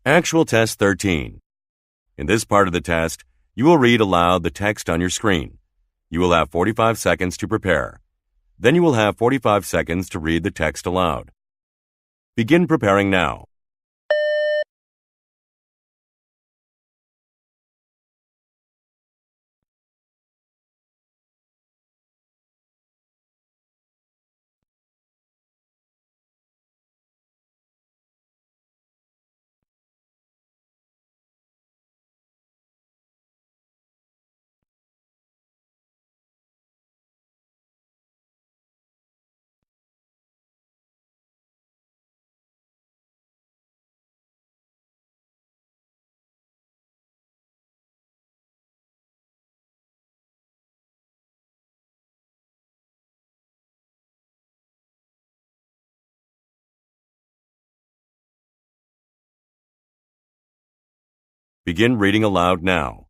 Actual Test 13. In this part of the test, you will read aloud the text on your screen. You will have 45 seconds to prepare. Then you will have 45 seconds to read the text aloud. Begin preparing now. Begin reading aloud now.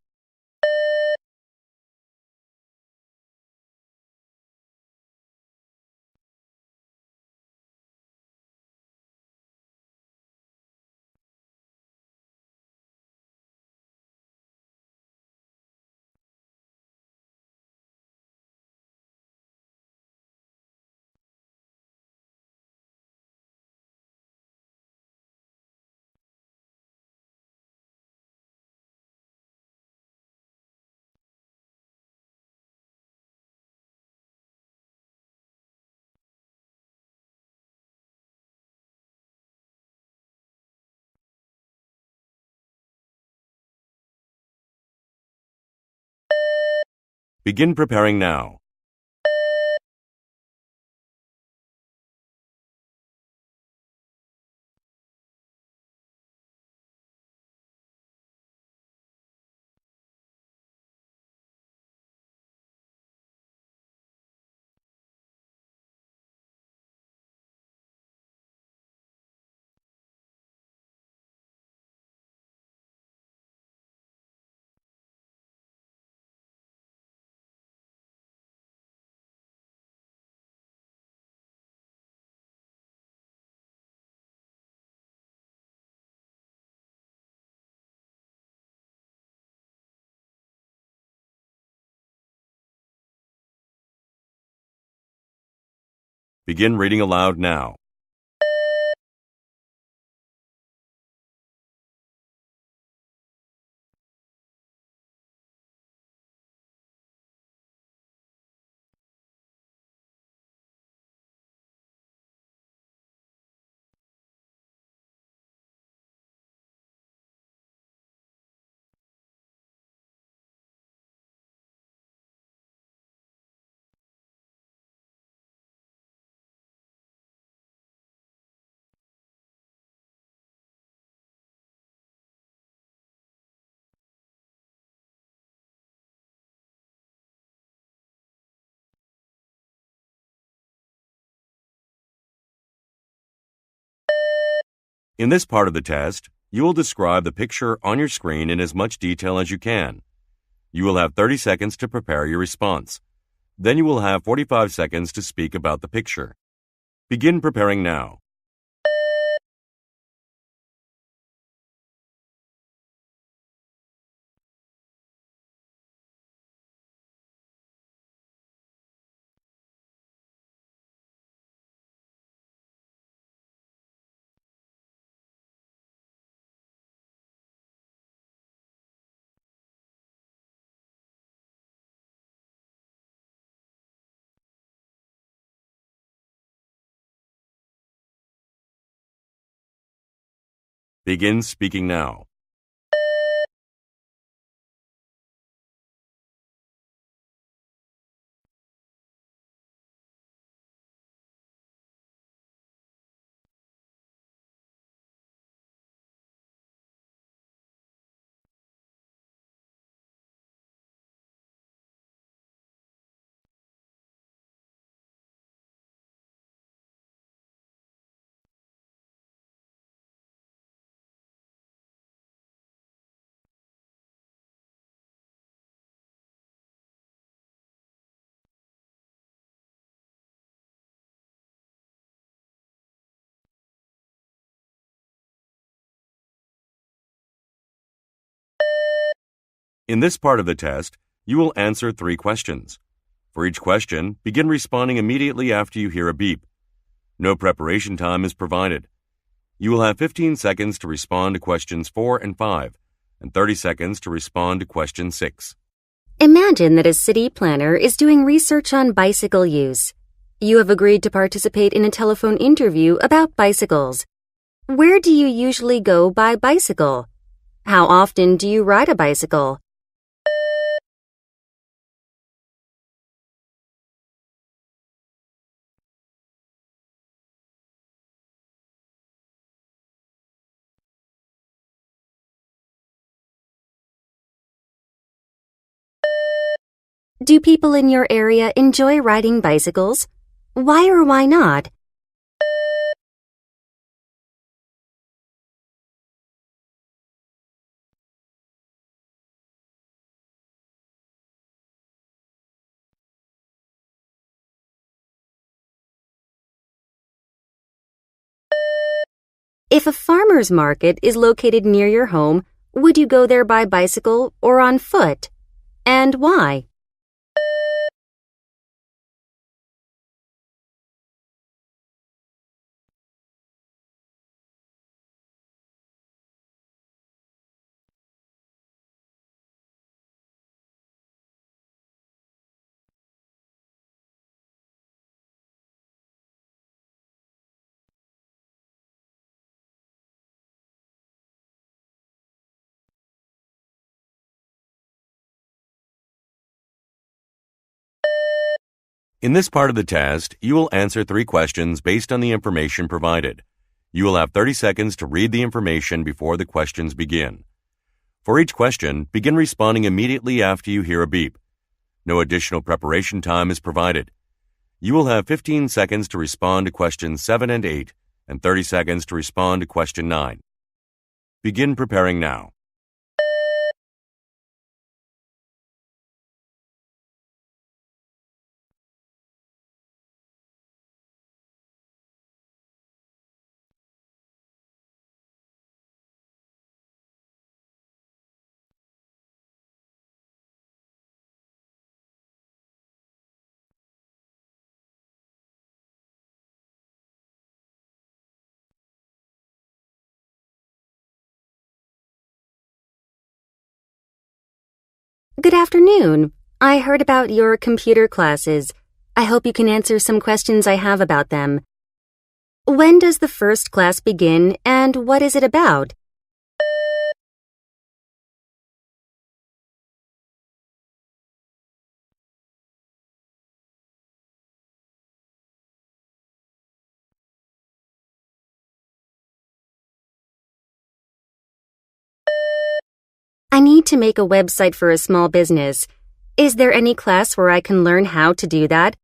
Begin preparing now. Begin reading aloud now. In this part of the test, you will describe the picture on your screen in as much detail as you can. You will have 30 seconds to prepare your response. Then you will have 45 seconds to speak about the picture. Begin preparing now. Begin speaking now. In this part of the test, you will answer 3 questions. For each question, begin responding immediately after you hear a beep. No preparation time is provided. You will have 15 seconds to respond to questions 4 and 5, and 30 seconds to respond to question 6. Imagine that a city planner is doing research on bicycle use. You have agreed to participate in a telephone interview about bicycles. Where do you usually go by bicycle? How often do you ride a bicycle? Do people in your area enjoy riding bicycles? Why or why not? If a farmer's market is located near your home, would you go there by bicycle or on foot? And why? In this part of the test, you will answer 3 questions based on the information provided. You will have 30 seconds to read the information before the questions begin. For each question, begin responding immediately after you hear a beep. No additional preparation time is provided. You will have 15 seconds to respond to questions 7 and 8, and 30 seconds to respond to question 9. Begin preparing now. Good afternoon. I heard about your computer classes. I hope you can answer some questions I have about them. When does the first class begin and what is it about? I need to make a website for a small business. Is there any class where I can learn how to do that?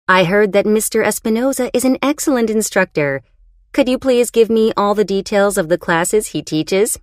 I heard that Mr. Espinoza is an excellent instructor. Could you please give me all the details of the classes he teaches?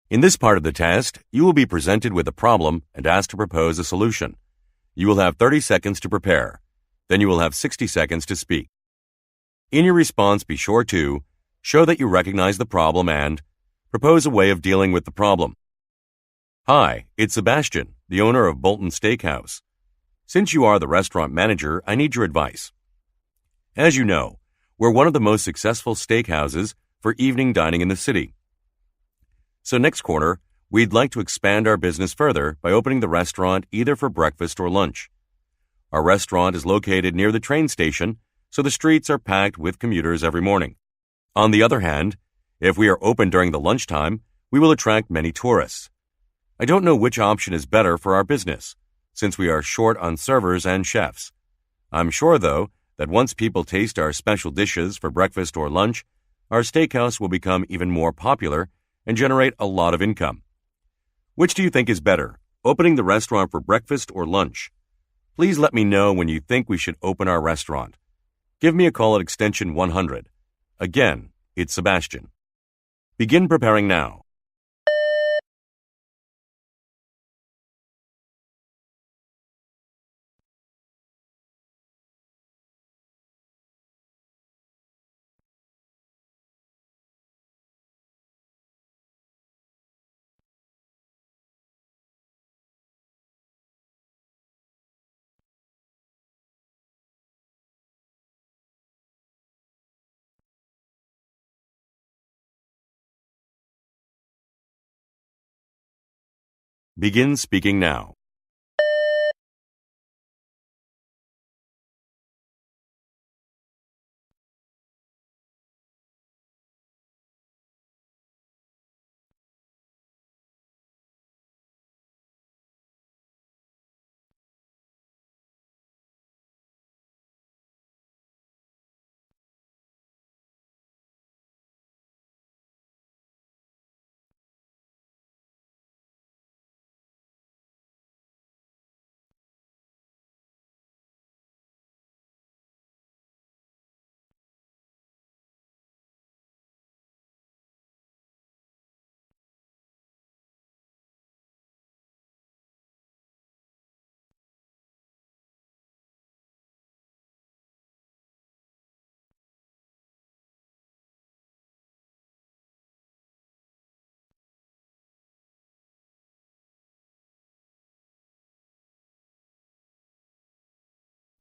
In this part of the test, you will be presented with a problem and asked to propose a solution. You will have 30 seconds to prepare. Then you will have 60 seconds to speak. In your response, be sure to show that you recognize the problem and propose a way of dealing with the problem. Hi, it's Sebastian, the owner of Bolton Steakhouse. Since you are the restaurant manager, I need your advice. As you know, we're one of the most successful steakhouses for evening dining in the city. So next quarter, we'd like to expand our business further by opening the restaurant either for breakfast or lunch. Our restaurant is located near the train station, so the streets are packed with commuters every morning. On the other hand, If we are open during the lunchtime, we will attract many tourists. I don't know which option is better for our business, since we are short on servers and chefs. I'm sure, though, that once people taste our special dishes for breakfast or lunch, our steakhouse will become even more popular and generate a lot of income. Which do you think is better, opening the restaurant for breakfast or lunch? Please let me know when you think we should open our restaurant. Give me a call at extension 100. Again, it's Sebastian. Begin preparing now. Begin speaking now.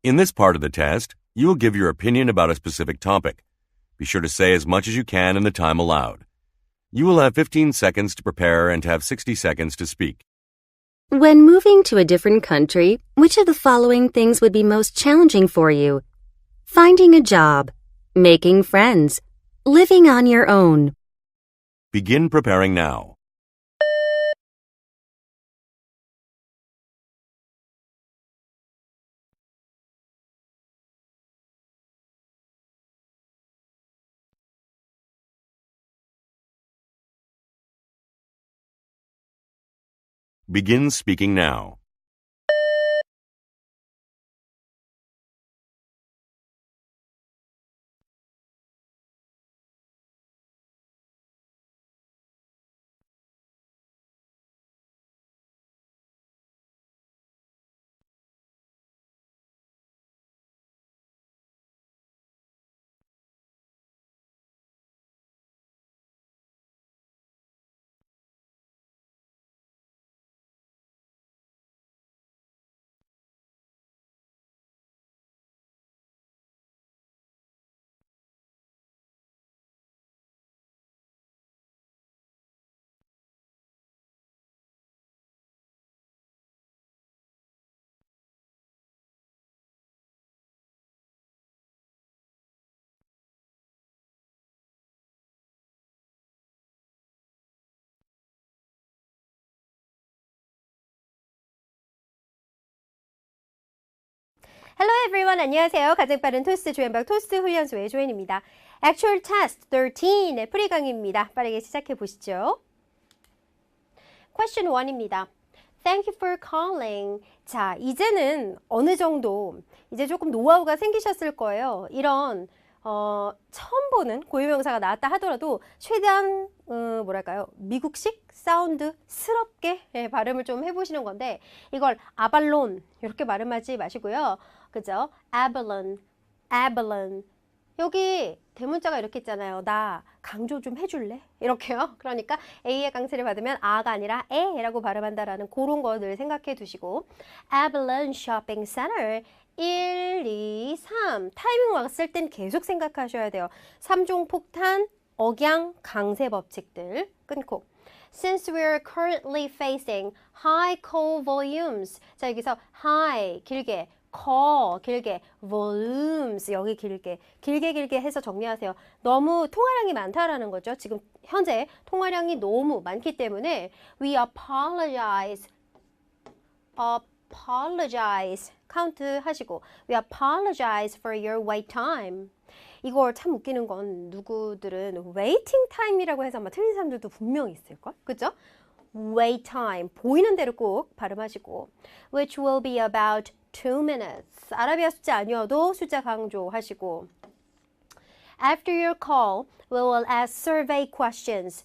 In this part of the test, you will give your opinion about a specific topic. Be sure to say as much as you can in the time allowed. You will have 15 seconds to prepare and have 60 seconds to speak. When moving to a different country, which of the following things would be most challenging for you? Finding a job, making friends, living on your own. Begin preparing now. Begin speaking now. Hello everyone, 안녕하세요. 가장 빠른 토스트 조연박 토스트 훈련소의 조연입니다. Actual Test 13의 프리 강의입니다. 빠르게 시작해 보시죠. Question 1입니다. Thank you for calling. 자, 이제는 어느 정도 이제 조금 노하우가 생기셨을 거예요. 이런 처음 보는 고유명사가 나왔다 하더라도 최대한 뭐랄까요? 미국식 사운드스럽게 발음을 좀 해보시는 건데 이걸 아발론 이렇게 발음하지 마시고요. 그죠? Abalone, Abalone. 여기 대문자가 이렇게 있잖아요. 나 강조 좀 해줄래? 이렇게요. 그러니까 A의 강세를 받으면 아가 아니라 에라고 발음한다라는 그런 거 늘 생각해 두시고 Abalone Shopping Center 1, 2, 3 타이밍 왔을 땐 계속 생각하셔야 돼요. 3종 폭탄, 억양, 강세 법칙들 끊고 Since we are currently facing high call volumes 자 여기서 high 길게 call 길게, volumes 여기 길게 해서 정리하세요. 너무 통화량이 많다라는 거죠. 지금 현재 통화량이 너무 많기 때문에 we apologize 카운트 하시고 we apologize for your wait time. 이걸 참 웃기는 건 누구들은 waiting time이라고 해서 아마 틀린 사람들도 분명히 있을걸? 그죠? wait time 보이는 대로 꼭 발음하시고 which will be about 2 minutes. 아라비아 숫자 아니어도 숫자 강조하시고 After your call, we will ask survey questions.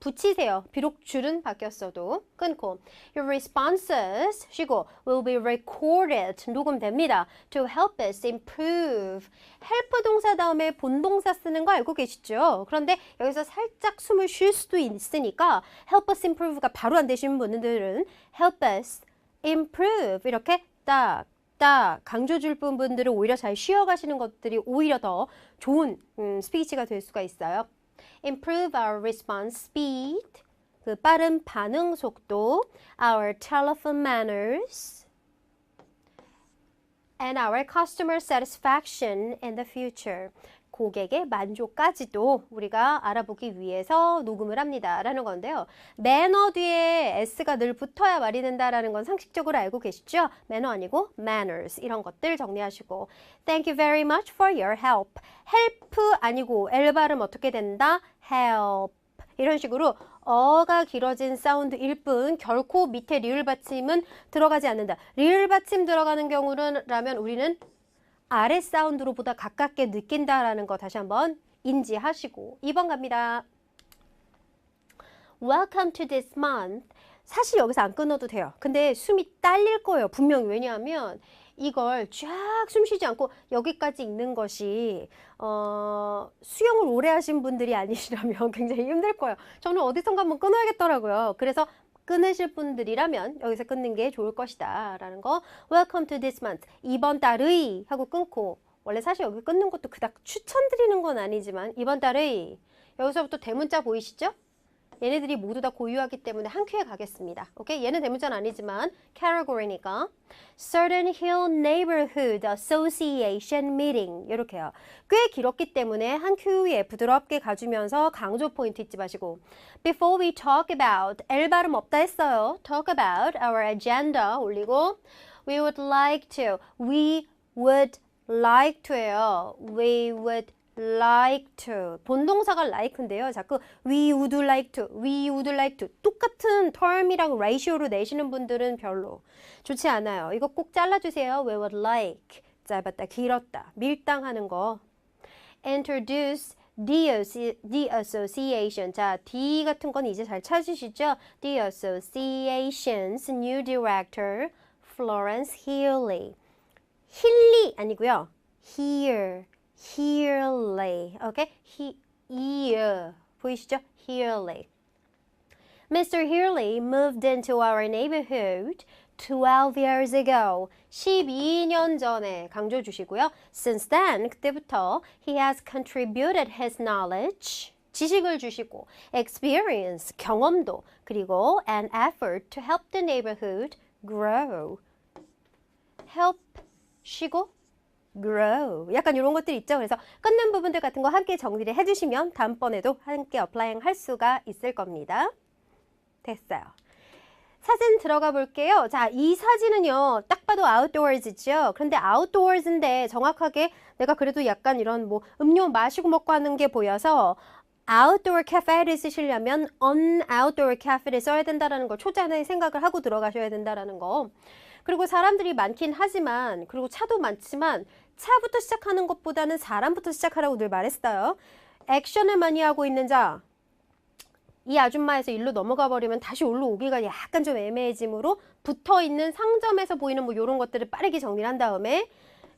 붙이세요. 비록 줄은 바뀌었어도 끊고 Your responses 쉬고 will be recorded. 녹음됩니다. To help us improve. help 동사 다음에 본동사 쓰는 거 알고 계시죠? 그런데 여기서 살짝 숨을 쉴 수도 있으니까 help us improve가 바로 안 되시는 분들은 help us improve 이렇게 딱 강조 줄 분들은 오히려 잘 쉬어가시는 것들이 오히려 더 좋은 스피치가 될 수가 있어요. Improve our response speed, 그 빠른 반응 속도, our telephone manners, and our customer satisfaction in the future. 고객의 만족까지도 우리가 알아보기 위해서 녹음을 합니다. 라는 건데요. 매너 뒤에 S가 늘 붙어야 말이 된다라는 건 상식적으로 알고 계시죠? 매너 아니고 manners 이런 것들 정리하시고 Thank you very much for your help. help 아니고 L 발음 어떻게 된다? help. 이런 식으로 어가 길어진 사운드일 뿐 결코 밑에 리을 받침은 들어가지 않는다. 리을 받침 들어가는 경우라면 우리는 아래 사운드로 보다 가깝게 느낀다라는 거 다시 한번 인지하시고 2번 갑니다. Welcome to this month. 사실 여기서 안 끊어도 돼요. 근데 숨이 딸릴 거예요. 분명히. 왜냐하면 이걸 쫙 숨 쉬지 않고 여기까지 읽는 것이 수영을 오래 하신 분들이 아니시라면 굉장히 힘들 거예요. 저는 어디선가 한번 끊어야겠더라고요. 그래서 끊으실 분들이라면 여기서 끊는 게 좋을 것이다 라는 거 Welcome to this month 이번 달의 하고 끊고 원래 사실 여기 끊는 것도 그닥 추천드리는 건 아니지만 이번 달의 여기서부터 대문자 보이시죠? 얘네들이 모두 다 고유하기 때문에 한 큐에 가겠습니다. 오케이? 얘는 대문자는 아니지만 category니까 Certain Hill Neighborhood Association Meeting 이렇게요. 꽤 길었기 때문에 한 큐에 부드럽게 가주면서 강조 포인트 잊지 마시고 Before we talk about L 발음 없다 했어요. Talk about our agenda 올리고 We would like to We would like to예요. We would like to 본동사가 like인데요. 자꾸 we would like to 똑같은 term이랑 ratio로 내시는 분들은 별로 좋지 않아요. 이거 꼭 잘라주세요. We would like 짧았다 길었다 밀당하는 거 introduce the association 자 D 같은 건 이제 잘 찾으시죠? The association's new director Florence Healy 힐리 아니고요. Healy, okay? 보이시죠? Healy. Mr. Healy moved into our neighborhood 12 years ago. 12년 전에 강조 주시고요. Since then, 그때부터 he has contributed his knowledge. 지식을 주시고 experience, 경험도 그리고 an effort to help the neighborhood grow. help 쉬고 grow. 약간 이런 것들 있죠. 그래서 끊는 부분들 같은 거 함께 정리를 해주시면 다음번에도 함께 어플라잉 할 수가 있을 겁니다. 됐어요. 사진 들어가 볼게요. 자, 이 사진은요. 딱 봐도 outdoors죠. 그런데 outdoors인데 정확하게 내가 그래도 약간 이런 뭐 음료 마시고 먹고 하는 게 보여서 outdoor cafe를 쓰시려면 unoutdoor cafe를 써야 된다는 걸 초반에 생각을 하고 들어가셔야 된다는 거. 그리고 사람들이 많긴 하지만 그리고 차도 많지만 차부터 시작하는 것보다는 사람부터 시작하라고 늘 말했어요. 액션을 많이 하고 있는 자. 이 아줌마에서 일로 넘어가 버리면 다시 올라오기가 약간 좀 애매해지므로 붙어있는 상점에서 보이는 뭐 이런 것들을 빠르게 정리를 한 다음에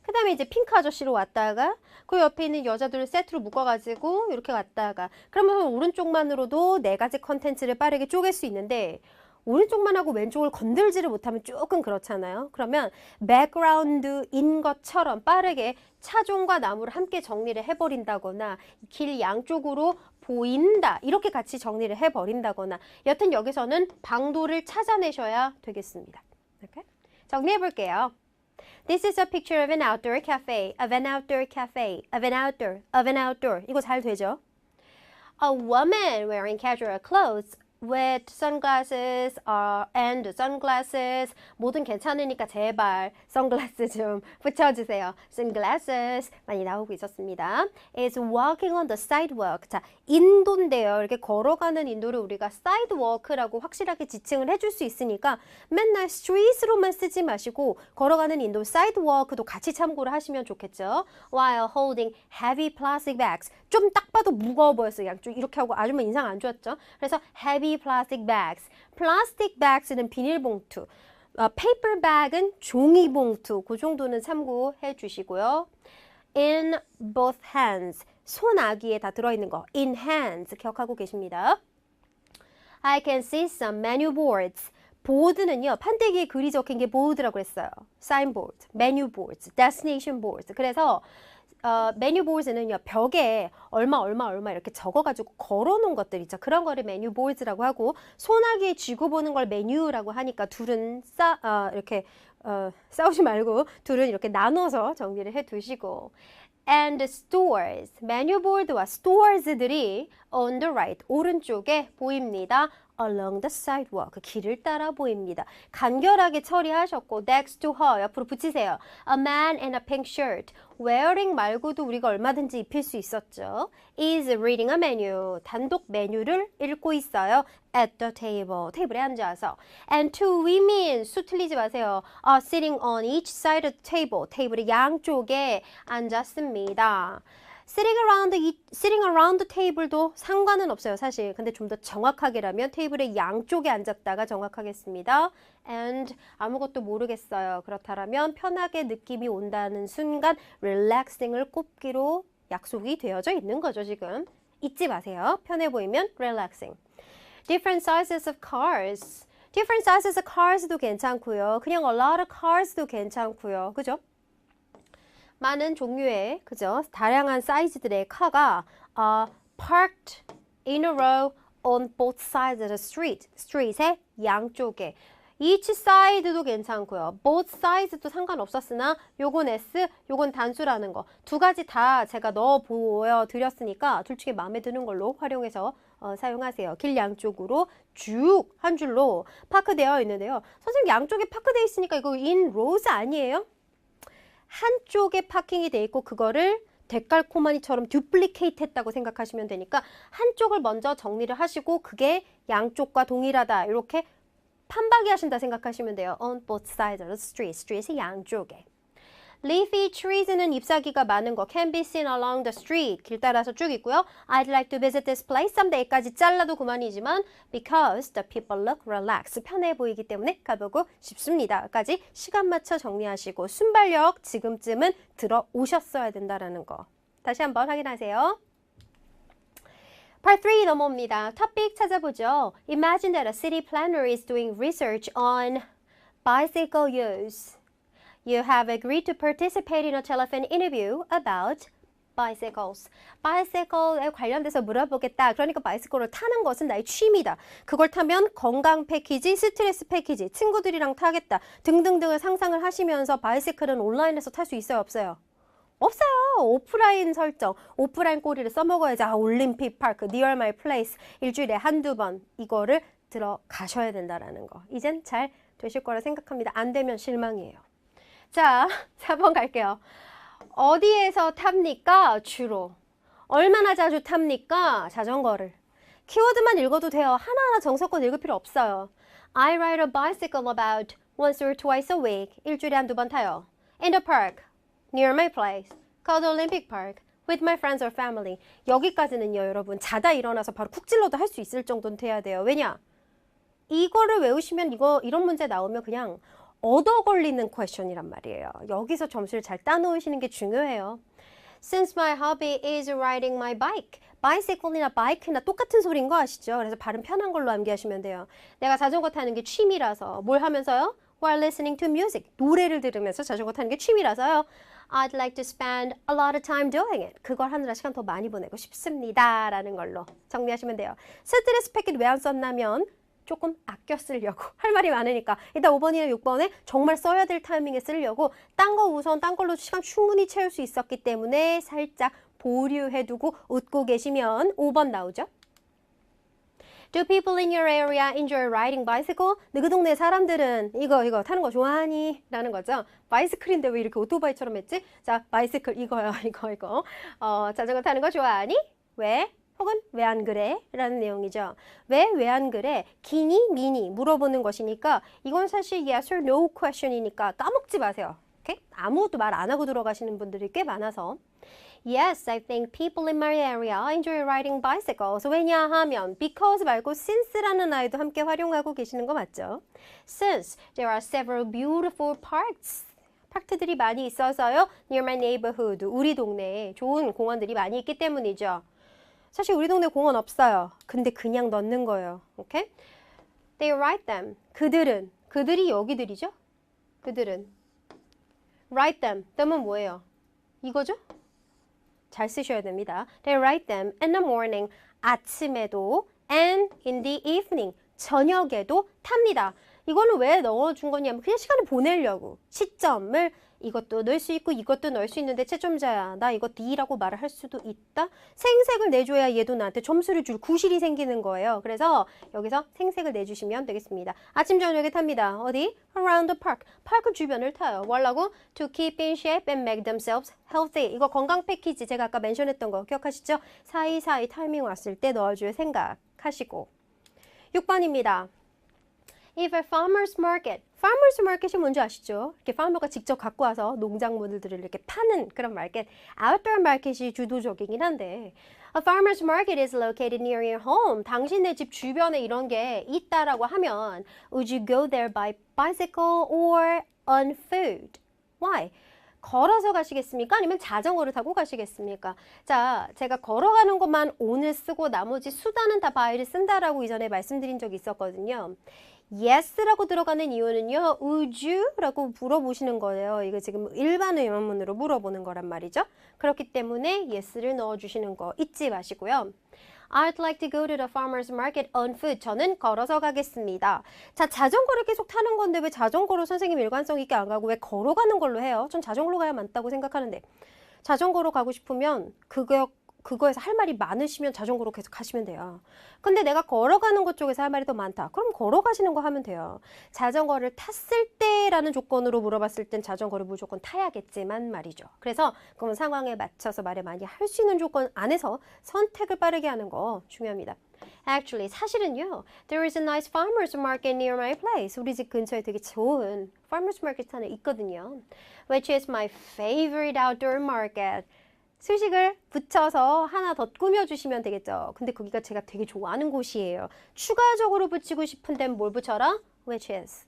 그 다음에 이제 핑크 아저씨로 왔다가 그 옆에 있는 여자들을 세트로 묶어가지고 이렇게 왔다가 그러면 오른쪽만으로도 4가지 컨텐츠를 빠르게 쪼갤 수 있는데 오른쪽만 하고 왼쪽을 건들지를 못하면 조금 그렇잖아요. 그러면 백그라운드인 것처럼 빠르게 차종과 나무를 함께 정리를 해버린다거나 길 양쪽으로 보인다 이렇게 같이 정리를 해버린다거나 여튼 여기서는 방도를 찾아내셔야 되겠습니다. 이렇게? 정리해 볼게요. This is a picture of an outdoor cafe, of an outdoor cafe, of an outdoor, of an outdoor. 이거 잘 되죠? A woman wearing casual clothes with sunglasses and sunglasses. 뭐든 괜찮으니까 제발 선글라스 좀 붙여주세요. Sunglasses 많이 나오고 있었습니다. Is walking on the sidewalk. 자, 인도인데요. 이렇게 걸어가는 인도를 우리가 sidewalk라고 확실하게 지칭을 해줄 수 있으니까 맨날 street로만 쓰지 마시고 걸어가는 인도 sidewalk도 같이 참고를 하시면 좋겠죠. While holding heavy plastic bags. 좀 딱 봐도 무거워 보였어요. 양쪽 이렇게 하고 아줌마 인상 안 좋았죠? 그래서 heavy plastic bags. plastic bags는 비닐봉투. paper bag은 종이봉투. 그 정도는 참고해 주시고요. In both hands. 손아귀에 다 들어있는 거. In hands. 기억하고 계십니다. I can see some menu boards. 보드는요. 판때기에 글이 적힌 게 보드라고 했어요. signboard, menu boards, destination boards. 그래서 메뉴 보드는요 벽에 얼마 이렇게 적어가지고 걸어놓은 것들 있죠. 그런 거를 메뉴 보드라고 하고 소나기에 쥐고 보는 걸 메뉴라고 하니까 둘은 이렇게 싸우지 말고 둘은 이렇게 나눠서 정리를 해두시고 and stores 메뉴 보드와 stores들이 on the right 오른쪽에 보입니다. along the sidewalk 길을 따라 보입니다. 간결하게 처리하셨고 next to her 옆으로 붙이세요. A man in a pink shirt wearing 말고도 우리가 얼마든지 입힐 수 있었죠. is reading a menu 단독 메뉴를 읽고 있어요. at the table 테이블에 앉아서 and two women 수 틀리지 마세요. are sitting on each side of the table 테이블의 양쪽에 앉았습니다. Sitting around the table도 상관은 없어요, 사실. 근데 좀 더 정확하게라면 테이블의 양쪽에 앉았다가 정확하겠습니다. And 아무것도 모르겠어요. 그렇다면 편하게 느낌이 온다는 순간 relaxing을 꼽기로 약속이 되어져 있는 거죠, 지금. 잊지 마세요. 편해 보이면 relaxing. Different sizes of cars. Different sizes of cars도 괜찮고요. 그냥 a lot of cars도 괜찮고요. 그죠? 많은 종류의 그죠? 다양한 사이즈들의 카가 parked in a row on both sides of the street. street의 양쪽에. each side도 괜찮고요. both sides도 상관없었으나 요건 S, 요건 단수라는 거. 두 가지 다 제가 넣어 보여드렸으니까 둘 중에 마음에 드는 걸로 활용해서 사용하세요. 길 양쪽으로 쭉 한 줄로 파크되어 있는데요. 선생님 양쪽에 파크되어 있으니까 이거 in rows 아니에요? 한쪽에 파킹이 돼 있고 그거를 데칼코마니처럼 듀플리케이트 했다고 생각하시면 되니까 한쪽을 먼저 정리를 하시고 그게 양쪽과 동일하다 이렇게 판박이 하신다 생각하시면 돼요. On both sides of the street. street의 양쪽에. Leafy trees는 잎사귀가 많은 거 can be seen along the street. 길 따라서 쭉 있고요. I'd like to visit this place someday까지 잘라도 그만이지만 because the people look relaxed. 편해 보이기 때문에 가보고 싶습니다. 까지 시간 맞춰 정리하시고 순발력 지금쯤은 들어오셨어야 된다라는 거. 다시 한번 확인하세요. Part 3 넘어옵니다. 토픽 찾아보죠. Imagine that a city planner is doing research on bicycle use. You have agreed to participate in a telephone interview about bicycles. bicycle에 관련돼서 물어보겠다. 그러니까 바이시클을 타는 것은 나의 취미다. 그걸 타면 건강 패키지, 스트레스 패키지, 친구들이랑 타겠다. 등등등을 상상을 하시면서 바이시클은 온라인에서 탈 수 있어요? 없어요? 없어요. 오프라인 설정, 오프라인 꼬리를 써먹어야지. 올림픽 파크, near my place 일주일에 한두 번 이거를 들어가셔야 된다라는 거. 이젠 잘 되실 거라 생각합니다. 안 되면 실망이에요. 자, 4번 갈게요. 어디에서 탑니까? 주로. 얼마나 자주 탑니까? 자전거를. 키워드만 읽어도 돼요. 하나하나 정석권 읽을 필요 없어요. I ride a bicycle about once or twice a week. 일주일에 한두 번 타요. In the park, near my place, called Olympic Park, with my friends or family. 여기까지는요, 여러분. 자다 일어나서 바로 쿡 찔러도 할 수 있을 정도는 돼야 돼요. 왜냐? 이거를 외우시면 이런 문제 나오면 그냥 얻어 걸리는 퀘션이란 말이에요. 여기서 점수를 잘 따놓으시는 게 중요해요. Since my hobby is riding my bike. 바이시클이나 바이크나 똑같은 소리인 거 아시죠? 그래서 발음 편한 걸로 암기하시면 돼요. 내가 자전거 타는 게 취미라서 뭘 하면서요? While listening to music. 노래를 들으면서 자전거 타는 게 취미라서요. I'd like to spend a lot of time doing it. 그걸 하느라 시간 더 많이 보내고 싶습니다. 라는 걸로 정리하시면 돼요. 스트레스 패킷 왜 안 썼냐면 조금 아껴 쓰려고 할 말이 많으니까 일단 5번이나 6번에 정말 써야 될 타이밍에 쓰려고 딴 거 우선 딴 걸로 시간 충분히 채울 수 있었기 때문에 살짝 보류해두고 웃고 계시면 5번 나오죠. Do people in your area enjoy riding bicycle? 너그 동네 사람들은 이거 타는 거 좋아하니? 라는 거죠. 바이스클인데 왜 이렇게 오토바이처럼 했지? 자, 바이스클 이거요. 이거. 자전거 타는 거 좋아하니? 왜? 혹은 왜 안 그래? 라는 내용이죠. 왜 안 그래? 기니, 미니 물어보는 것이니까 이건 사실 yes or no question이니까 까먹지 마세요. 오케이? 아무것도 말 안 하고 들어가시는 분들이 꽤 많아서 Yes, I think people in my area enjoy riding bicycles. 왜냐하면 because 말고 since라는 아이도 함께 활용하고 계시는 거 맞죠? Since there are several beautiful parks. 파크들이 많이 있어서요. Near my neighborhood. 우리 동네에 좋은 공원들이 많이 있기 때문이죠. 사실 우리 동네 공원 없어요. 근데 그냥 넣는 거예요. 오케이? They write them. 그들이 여기들이죠? 그들은. Write them. them은 뭐예요? 이거죠? 잘 쓰셔야 됩니다. They write them in the morning. 아침에도 and in the evening. 저녁에도 탑니다. 이거는 왜 넣어준 거냐면 그냥 시간을 보내려고. 시점을 이것도 넣을 수 있고 이것도 넣을 수 있는데 채점자야. 나 이거 D라고 말을 할 수도 있다. 생색을 내줘야 얘도 나한테 점수를 줄 구실이 생기는 거예요. 그래서 여기서 생색을 내주시면 되겠습니다. 아침 저녁에 탑니다. 어디? Around the park. 파크 주변을 타요. 뭐 하려고? To keep in shape and make themselves healthy. 이거 건강 패키지 제가 아까 멘션했던 거 기억하시죠? 사이사이 타이밍 왔을 때 넣어줄 생각하시고 6번입니다. If a farmer's market이 뭔지 아시죠? 이렇게 farmer가 직접 갖고 와서 농작물들을 이렇게 파는 그런 마켓, outdoor market이 주도적이긴 한데 A farmer's market is located near your home. 당신네 집 주변에 이런 게 있다라고 하면 Would you go there by bicycle or on foot? Why? 걸어서 가시겠습니까? 아니면 자전거를 타고 가시겠습니까? 자, 제가 걸어가는 것만 on을 쓰고 나머지 수단은 다 by를 쓴다라고 이전에 말씀드린 적이 있었거든요. Yes라고 들어가는 이유는요. Would you? 라고 물어보시는 거예요. 이거 지금 일반 의문문으로 물어보는 거란 말이죠. 그렇기 때문에 Yes를 넣어주시는 거 잊지 마시고요. I'd like to go to the farmer's market on foot. 저는 걸어서 가겠습니다. 자, 자전거를 계속 타는 건데 왜 자전거로 선생님 일관성 있게 안 가고 왜 걸어가는 걸로 해요? 전 자전거로 가야 맞다고 생각하는데 자전거로 가고 싶으면 그거에서 할 말이 많으시면 자전거로 계속 가시면 돼요. 근데 내가 걸어가는 것 쪽에서 할 말이 더 많다. 그럼 걸어가시는 거 하면 돼요. 자전거를 탔을 때라는 조건으로 물어봤을 땐 자전거를 무조건 타야겠지만 말이죠. 그래서 그러면 상황에 맞춰서 말을 많이 할 수 있는 조건 안에서 선택을 빠르게 하는 거 중요합니다. Actually, 사실은요. There is a nice farmer's market near my place. 우리 집 근처에 되게 좋은 farmer's market 하나 있거든요. Which is my favorite outdoor market. 수식을 붙여서 하나 더 꾸며주시면 되겠죠. 근데 거기가 제가 되게 좋아하는 곳이에요. 추가적으로 붙이고 싶은 데는 뭘 붙여라? Which is.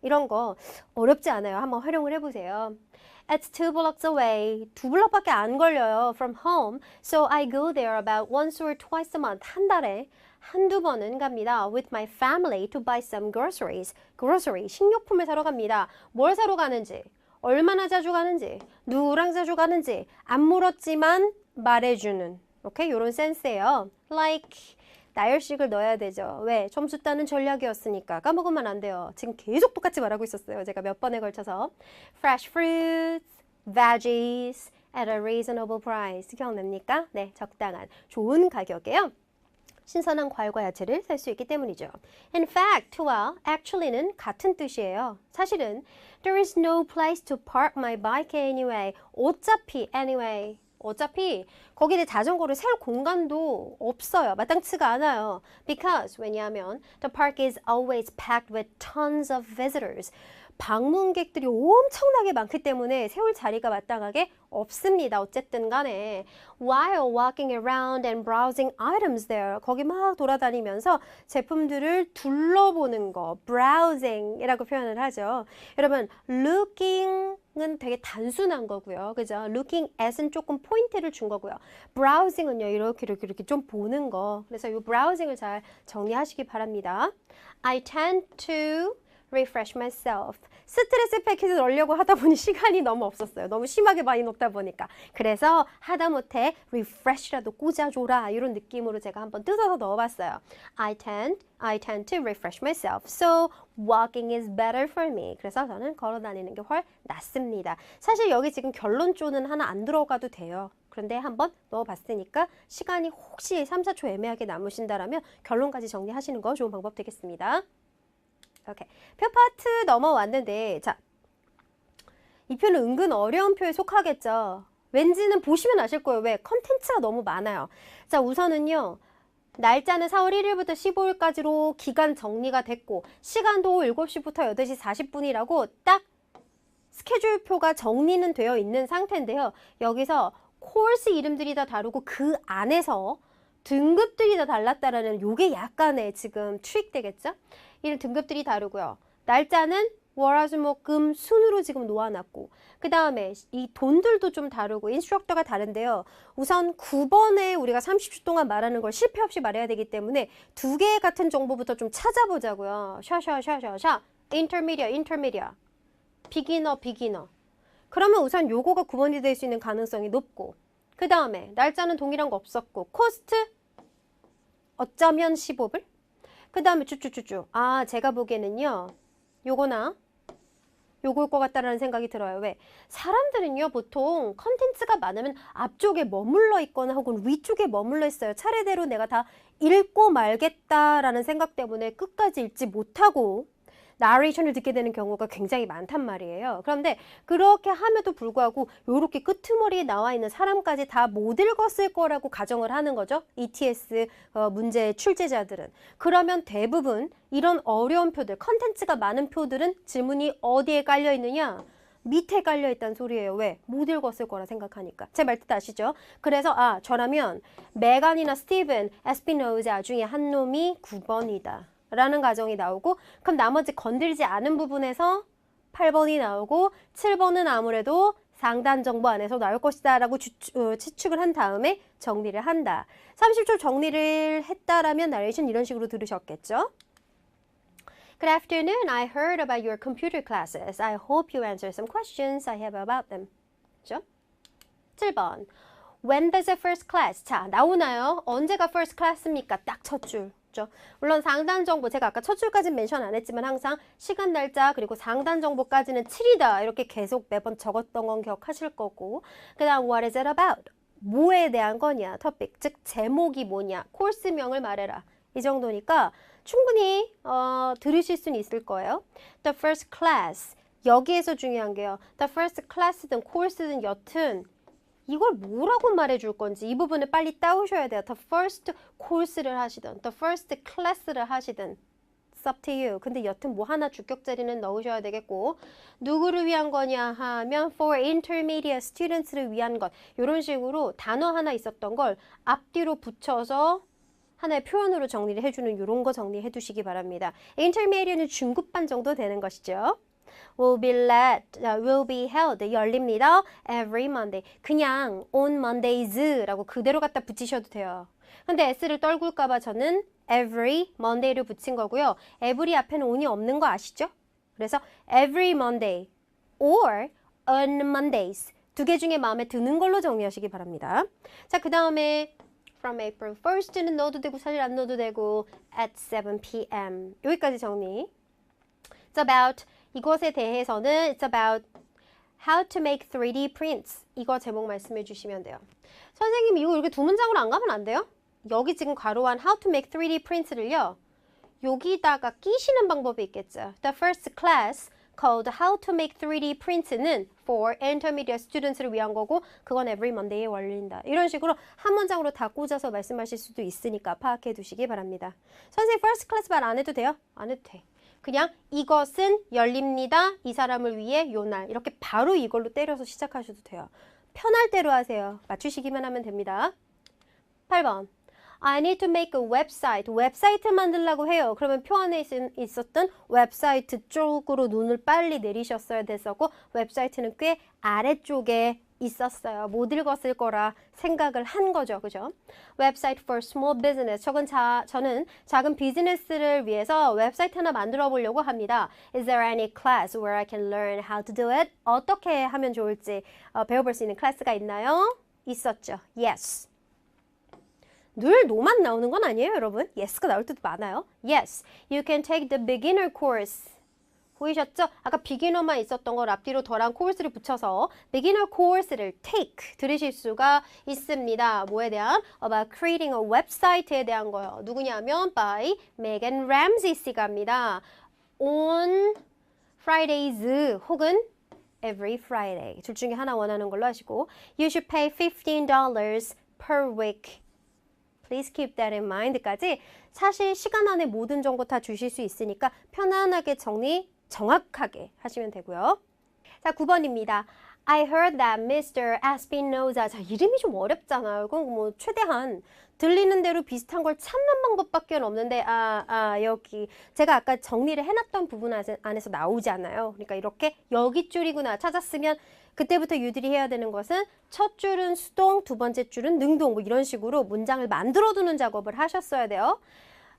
이런 거 어렵지 않아요. 한번 활용을 해보세요. It's 2 blocks away. 2 블럭밖에 안 걸려요. From home. So I go there about once or twice a month. 한 달에 한두 번은 갑니다. With my family to buy some groceries. grocery, 식료품을 사러 갑니다. 뭘 사러 가는지. 얼마나 자주 가는지, 누구랑 자주 가는지 안 물었지만 말해주는 오케이? 요런 센스예요. Like 나열식을 넣어야 되죠. 왜? 점수 따는 전략이었으니까 까먹으면 안 돼요. 지금 계속 똑같이 말하고 있었어요. 제가 몇 번에 걸쳐서 Fresh fruits, veggies at a reasonable price. 기억납니까? 네, 적당한 좋은 가격이에요. 신선한 과일과 야채를 살 수 있기 때문이죠. In fact, well, actually는 같은 뜻이에요. 사실은 There is no place to park my bike anyway. 어차피 거기에 자전거를 세울 공간도 없어요. 마땅치가 않아요. Because 왜냐하면 the park is always packed with tons of visitors. 방문객들이 엄청나게 많기 때문에 세울 자리가 마땅하게 없습니다. 어쨌든 간에 while walking around and browsing items there 거기 막 돌아다니면서 제품들을 둘러보는 거 browsing이라고 표현을 하죠. 여러분 looking은 되게 단순한 거고요. 그죠? looking at은 조금 포인트를 준 거고요. browsing은요. 이렇게 좀 보는 거. 그래서 이 browsing을 잘 정리하시기 바랍니다. I tend to refresh myself. 스트레스 패키지 넣으려고 하다 보니 시간이 너무 없었어요. 너무 심하게 많이 넣다 보니까. 그래서 하다못해 refresh라도 꽂아줘라 이런 느낌으로 제가 한번 뜯어서 넣어봤어요. I tend to refresh myself. So walking is better for me. 그래서 저는 걸어 다니는 게 훨 낫습니다. 사실 여기 지금 결론조는 하나 안 들어가도 돼요. 그런데 한번 넣어봤으니까 시간이 혹시 3, 4초 애매하게 남으신다라면 결론까지 정리하시는 거 좋은 방법 되겠습니다. 오케이. 표 파트 넘어왔는데 자, 이 표는 은근 어려운 표에 속하겠죠. 왠지는 보시면 아실 거예요. 왜? 컨텐츠가 너무 많아요. 자, 우선은요. 날짜는 4월 1일부터 15일까지로 기간 정리가 됐고 시간도 7시부터 8시 40분이라고 딱 스케줄표가 정리는 되어 있는 상태인데요. 여기서 코र्스 이름들이 다 다르고 그 안에서 등급들이 다 달랐다라는 요게 약간의 지금 트릭 되겠죠? 이런 등급들이 다르고요. 날짜는 월화수목금 순으로 지금 놓아놨고 그 다음에 이 돈들도 좀 다르고 인스트럭터가 다른데요. 우선 9번에 우리가 30초 동안 말하는 걸 실패 없이 말해야 되기 때문에 두 개 같은 정보부터 좀 찾아보자고요. 샤 intermediate beginner 그러면 우선 요거가 9번이 될 수 있는 가능성이 높고 그 다음에 날짜는 동일한 거 없었고 코스트 어쩌면 15불 그 다음에 쭈쭈쭈쭈 아 제가 보기에는요 요거나 요걸 것 같다라는 생각이 들어요. 왜? 사람들은요 보통 컨텐츠가 많으면 앞쪽에 머물러 있거나 혹은 위쪽에 머물러 있어요. 차례대로 내가 다 읽고 말겠다라는 생각 때문에 끝까지 읽지 못하고 나레이션을 듣게 되는 경우가 굉장히 많단 말이에요. 그런데 그렇게 함에도 불구하고 요렇게 끄트머리에 나와 있는 사람까지 다 못 읽었을 거라고 가정을 하는 거죠. ETS 문제 출제자들은. 그러면 대부분 이런 어려운 표들, 컨텐츠가 많은 표들은 질문이 어디에 깔려 있느냐? 밑에 깔려 있다는 소리예요. 왜? 못 읽었을 거라 생각하니까. 제 말 뜻 아시죠? 그래서 저라면 메간이나 스티븐, 에스피노자 중에 한 놈이 9번이다. 라는 가정이 나오고 그럼 나머지 건들지 않은 부분에서 8번이 나오고 7번은 아무래도 상단 정보 안에서 나올 것이다 라고 추측을 한 다음에 정리를 한다. 30초 정리를 했다라면 나레이션 이런 식으로 들으셨겠죠? Good afternoon. I heard about your computer classes. I hope you answer some questions I have about them. 그죠? 7번. When does the first class? 자, 나오나요? 언제가 first class입니까? 딱 첫 줄. 물론 상단 정보 제가 아까 첫 줄까지는 멘션 안 했지만 항상 시간 날짜 그리고 상단 정보까지는 7이다 이렇게 계속 매번 적었던 건 기억하실 거고 그 다음 what is it about? 뭐에 대한 거냐 topic 즉 제목이 뭐냐 코र्스명을 말해라 이 정도니까 충분히 들으실 수는 있을 거예요. The first class 여기에서 중요한 게요. The first class든 코र्스든 여튼 이걸 뭐라고 말해줄 건지 이 부분을 빨리 따오셔야 돼요. The first course를 하시든 The first class를 하시든 It's up to you. 근데 여튼 뭐 하나 주격 자리는 넣으셔야 되겠고 누구를 위한 거냐 하면 For intermediate students를 위한 것 이런 식으로 단어 하나 있었던 걸 앞뒤로 붙여서 하나의 표현으로 정리를 해주는 이런 거 정리해 두시기 바랍니다. Intermediate는 중급반 정도 되는 것이죠. will be held 열립니다. every Monday 그냥 on Mondays라고 그대로 갖다 붙이셔도 돼요. 근데 s를 떨굴까 봐 저는 every Monday를 붙인 거고요. every 앞에는 on이 없는 거 아시죠? 그래서 every Monday or on Mondays 두 개 중에 마음에 드는 걸로 정리하시기 바랍니다. 자, 그 다음에 from April 1st는 넣어도 되고 사실 안 넣어도 되고 at 7 p.m. 여기까지 정리. It's about 이것에 대해서는 It's about how to make 3D prints. 이거 제목 말씀해 주시면 돼요. 선생님 이거 이렇게 두 문장으로 안 가면 안 돼요? 여기 지금 가로한 how to make 3D prints를요. 여기다가 끼시는 방법이 있겠죠. The first class called how to make 3D prints는 for intermediate students를 위한 거고 그건 every Monday에 열린다. 이런 식으로 한 문장으로 다 꽂아서 말씀하실 수도 있으니까 파악해 두시기 바랍니다. 선생님 first class 말 안 해도 돼요? 안 해도 돼. 그냥 이것은 열립니다. 이 사람을 위해 요날 이렇게 바로 이걸로 때려서 시작하셔도 돼요. 편할 대로 하세요. 맞추시기만 하면 됩니다. 8번 I need to make a website. 웹사이트 만들려고 해요. 그러면 표 안에 있었던 웹사이트 쪽으로 눈을 빨리 내리셨어야 됐었고 웹사이트는 꽤 아래쪽에 있었어요. 못 읽었을 거라 생각을 한 거죠. 그죠? Website for small business. 저는 작은 비즈니스를 위해서 웹사이트 하나 만들어 보려고 합니다. Is there any class where I can learn how to do it? 어떻게 하면 좋을지 배워볼 수 있는 클래스가 있나요? 있었죠. Yes. 늘 no만 나오는 건 아니에요, 여러분. Yes가 나올 때도 많아요. Yes, you can take the beginner course. 보이셨죠? 아까 비기너만 있었던 걸 앞뒤로 더랑 코र्스를 붙여서 beginner course를 take 들으실 수가 있습니다. 뭐에 대한? About creating a website에 대한 거요. 누구냐면 by Megan Ramsey 씨가 합니다. On Fridays 혹은 every Friday. 둘 중에 하나 원하는 걸로 하시고 You should pay $15 per week. Please keep that in mind까지 사실 시간 안에 모든 정보 다 주실 수 있으니까 편안하게 정확하게 하시면 되고요. 자, 9번입니다. I heard that Mr. Espinoza. 자, 이름이 좀 어렵잖아요. 이건 뭐 최대한 들리는 대로 비슷한 걸 찾는 방법밖에 없는데 여기 제가 아까 정리를 해놨던 부분 안에서 나오지 않아요. 그러니까 이렇게 여기 줄이구나 찾았으면 그때부터 유들이 해야 되는 것은 첫 줄은 수동, 두 번째 줄은 능동 뭐 이런 식으로 문장을 만들어두는 작업을 하셨어야 돼요.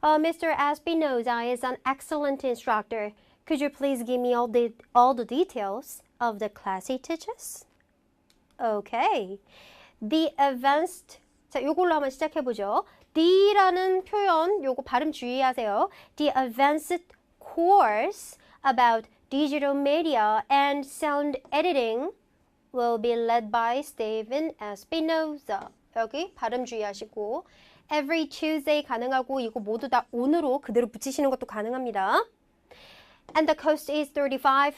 Mr. Espinoza is an excellent instructor. Could you please give me all the details of the class he teaches? Okay. The advanced 자, 요걸로 한번 시작해 보죠. The라는 표현 요거 발음 주의하세요. The advanced course about digital media and sound editing will be led by Steven Espinoza. 여기 발음 주의하시고 every Tuesday 가능하고 이거 모두 다 on으로 그대로 붙이시는 것도 가능합니다. And the cost is $35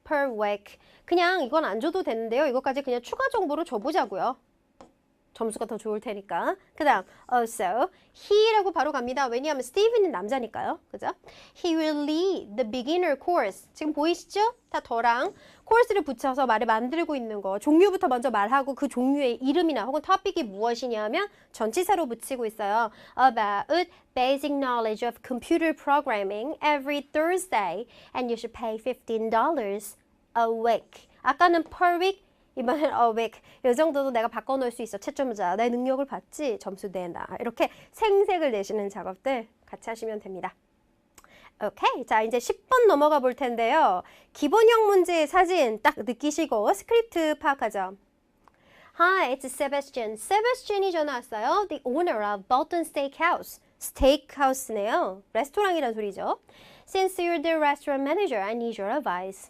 per week. 그냥 이건 안 줘도 되는데요. 이것까지 그냥 추가 정보로 줘보자고요. 점수가 더 좋을 테니까. 그 다음 also he라고 바로 갑니다. 왜냐하면 스티븐은 남자니까요. 그죠? He will lead the beginner course. 지금 보이시죠? 다 더랑 코र्스를 붙여서 말을 만들고 있는 거. 종류부터 먼저 말하고 그 종류의 이름이나 혹은 토픽이 무엇이냐면 전치사로 붙이고 있어요. About basic knowledge of computer programming every Thursday and you should pay $15 a week. 아까는 per week 이번엔 a week. 이 정도도 내가 바꿔놓을 수 있어. 채점자. 내 능력을 봤지? 점수 내놔. 이렇게 생색을 내시는 작업들 같이 하시면 됩니다. 오케이. 자, 이제 10번 넘어가 볼 텐데요. 기본형 문제의 사진 딱 느끼시고 스크립트 파악하죠. Hi, it's Sebastian. Sebastian이 전화 왔어요. The owner of Bolton Steakhouse. 스테이크하우스네요. 레스토랑이란 소리죠. Since you're the restaurant manager, I need your advice.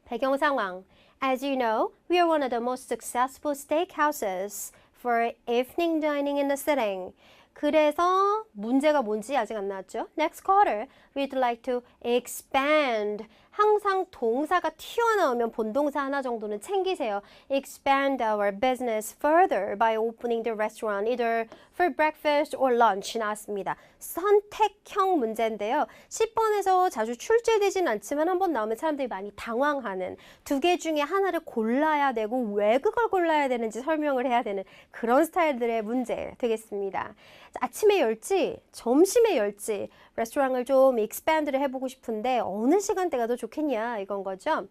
배경 상황. As you know, we are one of the most successful steakhouses for evening dining in the city. 그래서 문제가 뭔지 아직 안 나왔죠? Next quarter, we'd like to expand. 항상 동사가 튀어나오면 본동사 하나 정도는 챙기세요. Expand our business further by opening the restaurant either for breakfast or lunch 나왔습니다. 선택형 문제인데요. 10번에서 자주 출제되진 않지만 한번 나오면 사람들이 많이 당황하는 두 개 중에 하나를 골라야 되고 왜 그걸 골라야 되는지 설명을 해야 되는 그런 스타일들의 문제 되겠습니다. 아침에 열지, 점심에 열지 레스토랑을 좀 expand를 해보고 싶은데 어느 시간대가 더 좋겠냐 이건 거죠.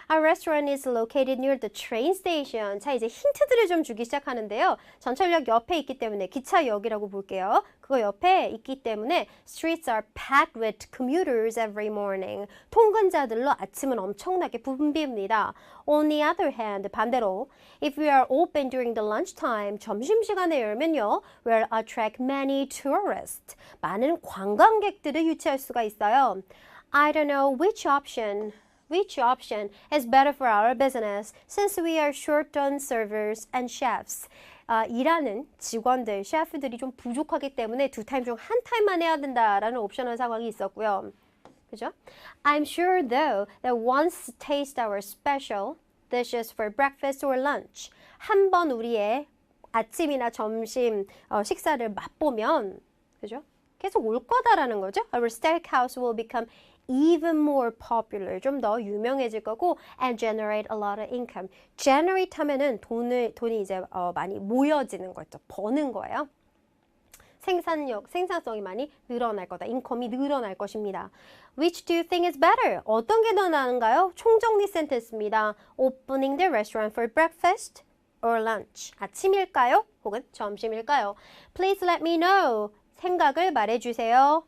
Our restaurant is located near the train station. 자, 이제 힌트들을 좀 주기 시작하는데요. 전철역 옆에 있기 때문에 기차역이라고 볼게요. 그거 옆에 있기 때문에 streets are packed with commuters every morning. 통근자들로 아침은 엄청나게 붐빕니다. On the other hand, 반대로 if we are open during the lunchtime, 점심시간에 열면요, we'll attract many tourists. 많은 관광객들을 유치할 수가 있어요. I don't know which option is better for our business since we are short on servers and chefs. 일하는 직원들, 셰프들이 좀 부족하기 때문에 두 타임 중 한 타임만 해야 된다라는 옵셔널 상황이 있었고요. 그죠? I'm sure though that once taste our special dishes for breakfast or lunch. 한번 우리의 아침이나 점심 식사를 맛보면 그죠? 계속 올 거다라는 거죠. Our steakhouse will become even more popular, 좀 더 유명해질 거고 and generate a lot of income. generate 하면은 돈이 이제 많이 모여지는 거죠. 버는 거예요. 생산성이 많이 늘어날 거다. 인컴이 늘어날 것입니다. Which do you think is better? 어떤 게 더 나은가요? 총정리 센텐스입니다. Opening the restaurant for breakfast or lunch. 아침일까요? 혹은 점심일까요? Please let me know. 생각을 말해주세요.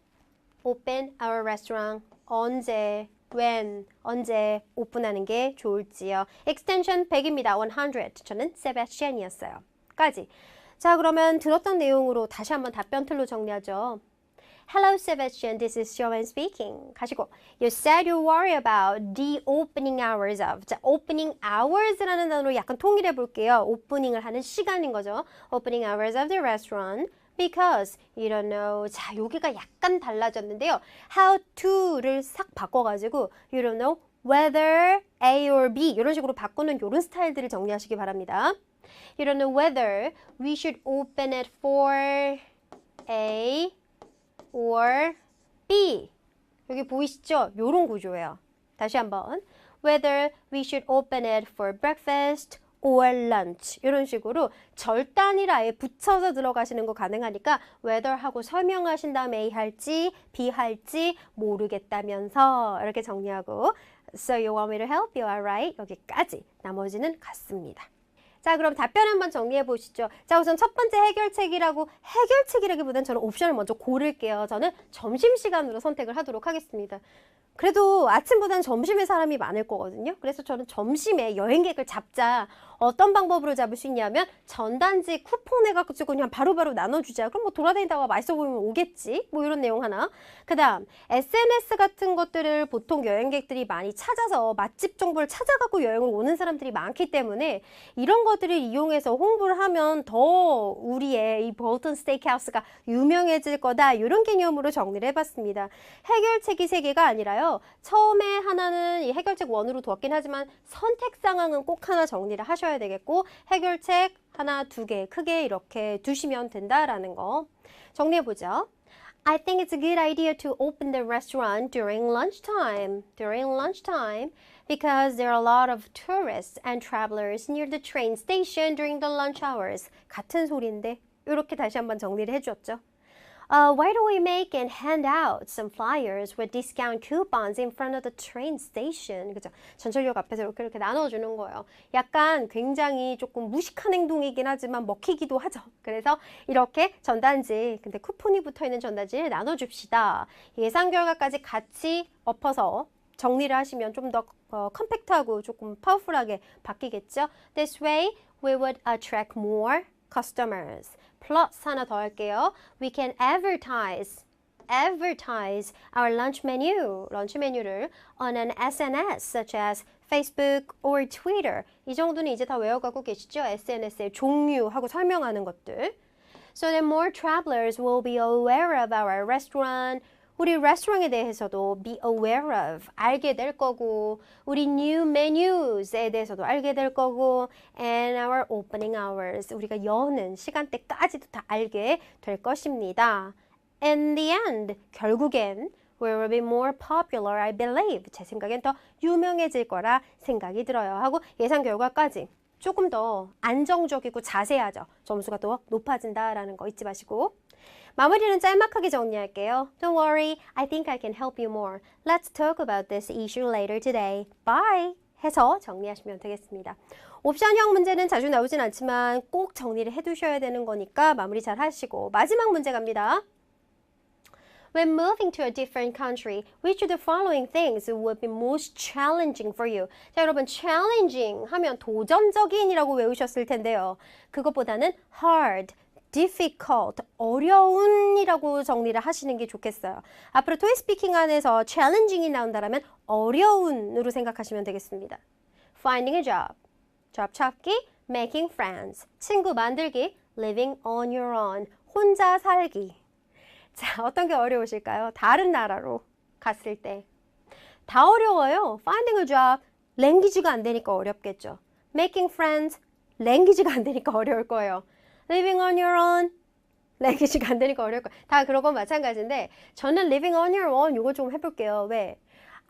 Open our restaurant. 언제, when, 언제 오픈하는 게 좋을지요. Extension 100입니다. 100. 저는 Sebastian이었어요. 까지. 자, 그러면 들었던 내용으로 다시 한번 답변 틀로 정리하죠. Hello, Sebastian. This is Joanne speaking. 가시고, you said you worry about the opening hours of. 자, opening hours라는 단어로 약간 통일해 볼게요. 오프닝을 하는 시간인 거죠. Opening hours of the restaurant. Because you don't know. 자, 여기가 약간 달라졌는데요. How to를 싹 바꿔가지고 you don't know whether A or B 이런 식으로 바꾸는 이런 스타일들을 정리하시기 바랍니다. You don't know whether we should open it for A or B. 여기 보이시죠? 요런 구조예요. 다시 한번. Whether we should open it for breakfast or lunch. 이런 식으로 절단이라 아예 붙여서 들어가시는 거 가능하니까 whether 하고 설명하신 다음에 A 할지 B 할지 모르겠다면서 이렇게 정리하고 So you want me to help you, alright? 여기까지. 나머지는 같습니다. 자, 그럼 답변 한번 정리해 보시죠. 자, 우선 첫 번째 해결책이라기보다는 저는 옵션을 먼저 고를게요. 저는 점심시간으로 선택을 하도록 하겠습니다. 그래도 아침보다는 점심에 사람이 많을 거거든요. 그래서 저는 점심에 여행객을 잡자. 어떤 방법으로 잡을 수 있냐면 전단지 쿠폰 해가지고 그냥 바로바로 나눠주자. 그럼 뭐 돌아다니다가 맛있어 보이면 오겠지. 뭐 이런 내용 하나. 그 다음 SNS 같은 것들을 보통 여행객들이 많이 찾아서 맛집 정보를 찾아갖고 여행을 오는 사람들이 많기 때문에 이런 것들을 이용해서 홍보를 하면 더 우리의 이 볼튼 스테이크하우스가 유명해질 거다. 이런 개념으로 정리를 해봤습니다. 해결책이 3개가 아니라요. 처음에 하나는 이 해결책 1으로 두었긴 하지만 선택 상황은 꼭 하나 정리를 하셔야 되겠고 해결책 하나, 2개 크게 이렇게 두시면 된다라는 거 정리해보죠. I think it's a good idea to open the restaurant during lunchtime. Because there are a lot of tourists and travelers near the train station during the lunch hours. 같은 소리인데 이렇게 다시 한번 정리를 해주었죠. Why don't we make and hand out some flyers with discount coupons in front of the train station? 그죠? 전철역 앞에서 이렇게 나눠주는 거예요. 약간 굉장히 조금 무식한 행동이긴 하지만 먹히기도 하죠. 그래서 이렇게 전단지, 근데 쿠폰이 붙어있는 전단지를 나눠줍시다. 예상 결과까지 같이 엎어서 정리를 하시면 좀 더 컴팩트하고 조금 파워풀하게 바뀌겠죠? This way, we would attract more customers. 플러스 하나 더 할게요. We can advertise our lunch 메뉴를 on an SNS such as Facebook or Twitter. 이 정도는 이제 다 외워가고 계시죠? SNS의 종류하고 설명하는 것들. So that more travelers will be aware of our restaurant. 우리 레스토랑에 대해서도 be aware of, 알게 될 거고 우리 new menus에 대해서도 알게 될 거고 and our opening hours, 우리가 여는 시간대까지도 다 알게 될 것입니다. In the end, 결국엔 we will be more popular, I believe. 제 생각엔 더 유명해질 거라 생각이 들어요. 하고 예상 결과까지 조금 더 안정적이고 자세하죠. 점수가 더 높아진다라는 거 잊지 마시고 마무리는 짤막하게 정리할게요. Don't worry, I think I can help you more. Let's talk about this issue later today. Bye! 해서 정리하시면 되겠습니다. 옵션형 문제는 자주 나오진 않지만 꼭 정리를 해두셔야 되는 거니까 마무리 잘 하시고 마지막 문제 갑니다. When moving to a different country, which of the following things would be most challenging for you? 자, 여러분, challenging 하면 도전적인이라고 외우셨을 텐데요. 그것보다는 hard, difficult, 어려운이라고 정리를 하시는 게 좋겠어요. 앞으로 토익 스피킹 안에서 challenging이 나온다면 어려운으로 생각하시면 되겠습니다. Finding a job, job 찾기, making friends, 친구 만들기, living on your own, 혼자 살기. 자, 어떤 게 어려우실까요? 다른 나라로 갔을 때. 다 어려워요. Finding a job, 랭귀지가 안 되니까 어렵겠죠. Making friends, 랭귀지가 안 되니까 어려울 거예요. Living on your own, 랭귀지가 안 되니까 어려울 거예요. 다 그런 건 마찬가지인데 저는 living on your own 이거 좀 해볼게요. 왜?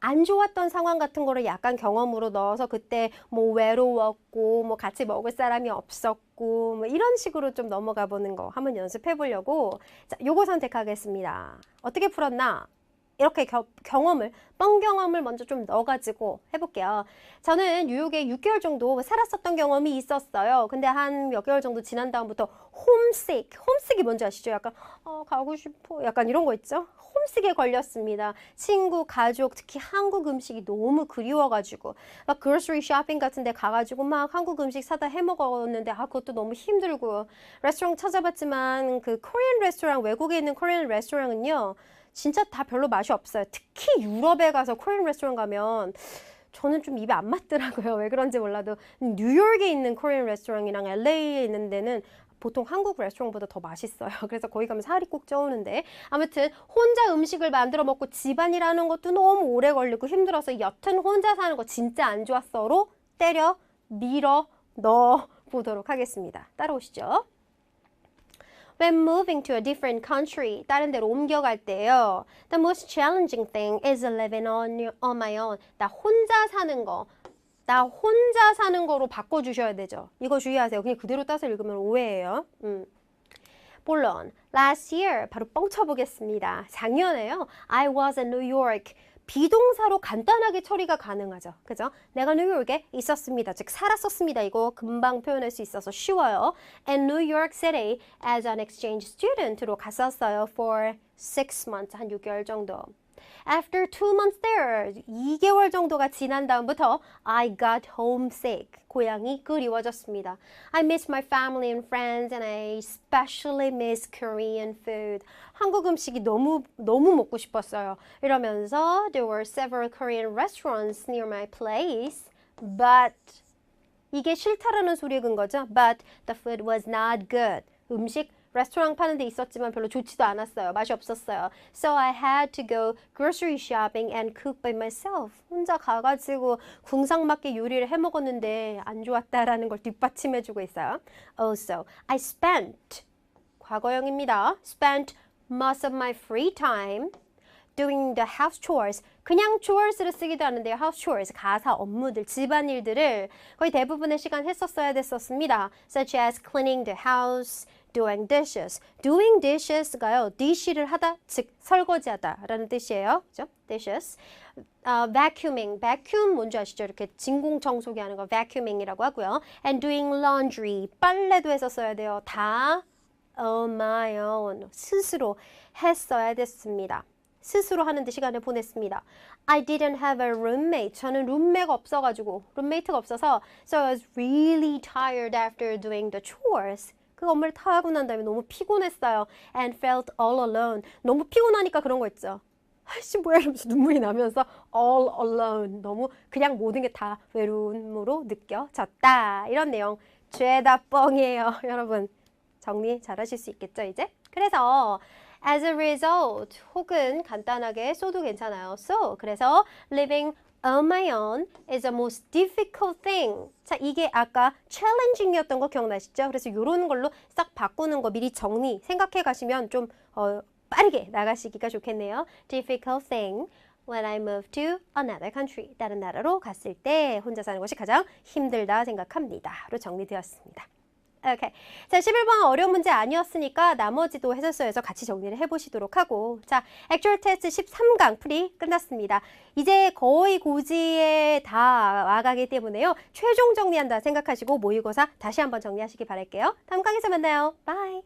안 좋았던 상황 같은 거를 약간 경험으로 넣어서 그때 뭐 외로웠고 뭐 같이 먹을 사람이 없었고 뭐 이런 식으로 좀 넘어가 보는 거 한번 연습해 보려고 자, 요거 선택하겠습니다. 어떻게 풀었나? 이렇게 경험을, 뻥 경험을 먼저 좀 넣어가지고 해볼게요. 저는 뉴욕에 6개월 정도 살았었던 경험이 있었어요. 근데 한 몇 개월 정도 지난 다음부터 홈식이 뭔지 아시죠? 약간 가고 싶어 약간 이런 거 있죠? 홈식에 걸렸습니다. 친구, 가족, 특히 한국 음식이 너무 그리워가지고 막 grocery shopping 같은 데 가가지고 막 한국 음식 사다 해먹었는데 그것도 너무 힘들고 레스토랑 찾아봤지만 그 코리안 레스토랑, 외국에 있는 코리안 레스토랑은요 진짜 다 별로 맛이 없어요. 특히 유럽에 가서 코리안 레스토랑 가면 저는 좀 입에 안 맞더라고요. 왜 그런지 몰라도 뉴욕에 있는 코리안 레스토랑이랑 LA에 있는 데는 보통 한국 레스토랑보다 더 맛있어요. 그래서 거기 가면 살이 꼭 쪄오는데 아무튼 혼자 음식을 만들어 먹고 집안이라는 것도 너무 오래 걸리고 힘들어서 여튼 혼자 사는 거 진짜 안 좋았어로 때려 밀어 넣어 보도록 하겠습니다. 따라오시죠. When moving to a different country, 다른 데로 옮겨갈 때요. The most challenging thing is living on my own. 나 혼자 사는 거로 바꿔주셔야 되죠. 이거 주의하세요. 그냥 그대로 따서 읽으면 오해예요. 본론, last year, 바로 뻥쳐보겠습니다. 작년에요. I was in New York. 비동사로 간단하게 처리가 가능하죠. 그죠? 내가 뉴욕에 있었습니다. 즉 살았었습니다. 이거 금방 표현할 수 있어서 쉬워요. And New York City as an exchange student로 갔었어요. For 6 months, 한 6개월 정도. After 2 months there, 2개월 정도가 지난 다음부터 I got homesick. 고향이 그리워졌습니다. I miss my family and friends and I especially miss Korean food. 한국 음식이 너무 먹고 싶었어요. 이러면서 there were several Korean restaurants near my place, but 이게 싫다라는 소리에 근 거죠. But the food was not good. 음식 레스토랑 파는 데 있었지만 별로 좋지도 않았어요. 맛이 없었어요. So I had to go grocery shopping and cook by myself. 혼자 가가지고 궁상맞게 요리를 해먹었는데 안 좋았다라는 걸 뒷받침해주고 있어요. Also, I spent, 과거형입니다. Spent most of my free time doing the house chores. 그냥 chores를 쓰기도 하는데요. house chores, 가사 업무들, 집안일들을 거의 대부분의 시간 했었어야 됐었습니다. Such as cleaning the house, doing dishes. doing dishes가요. dish를 하다, 즉 설거지하다라는 뜻이에요. 그죠? dishes. vacuuming. vacuum 뭔지 아시죠? 이렇게 진공 청소기 하는 거 vacuuming이라고 하고요. and doing laundry. 빨래도 했었어야 돼요. 다 on my own. 스스로 했어야 됐습니다. 스스로 하는데 시간을 보냈습니다. I didn't have a roommate. 저는 룸메가 없어가지고, 룸메이트가 없어서 so I was really tired after doing the chores. 그 업무를 다 하고 난 다음에 너무 피곤했어요. And felt all alone. 너무 피곤하니까 그런 거 있죠. 아이씨 뭐야 이러면서 눈물이 나면서 all alone. 너무 그냥 모든 게 다 외로움으로 느껴졌다. 이런 내용 죄다 뻥이에요. 여러분 정리 잘 하실 수 있겠죠 이제? 그래서 as a result 혹은 간단하게 써도 괜찮아요. So 그래서 living on my own is the most difficult thing. 자, 이게 아까 challenging이었던 거 기억나시죠? 그래서 이런 걸로 싹 바꾸는 거 미리 정리 생각해 가시면 좀 빠르게 나가시기가 좋겠네요. Difficult thing when I move to another country. 다른 나라로 갔을 때 혼자 사는 것이 가장 힘들다 생각합니다. 로 정리되었습니다. 오케이. 자, 11번 어려운 문제 아니었으니까 나머지도 해설서에서 같이 정리를 해보시도록 하고 자, 액츄얼 테스트 13강 풀이 끝났습니다. 이제 거의 고지에 다 와가기 때문에요. 최종 정리한다 생각하시고 모의고사 다시 한번 정리하시기 바랄게요. 다음 강에서 만나요. 바이.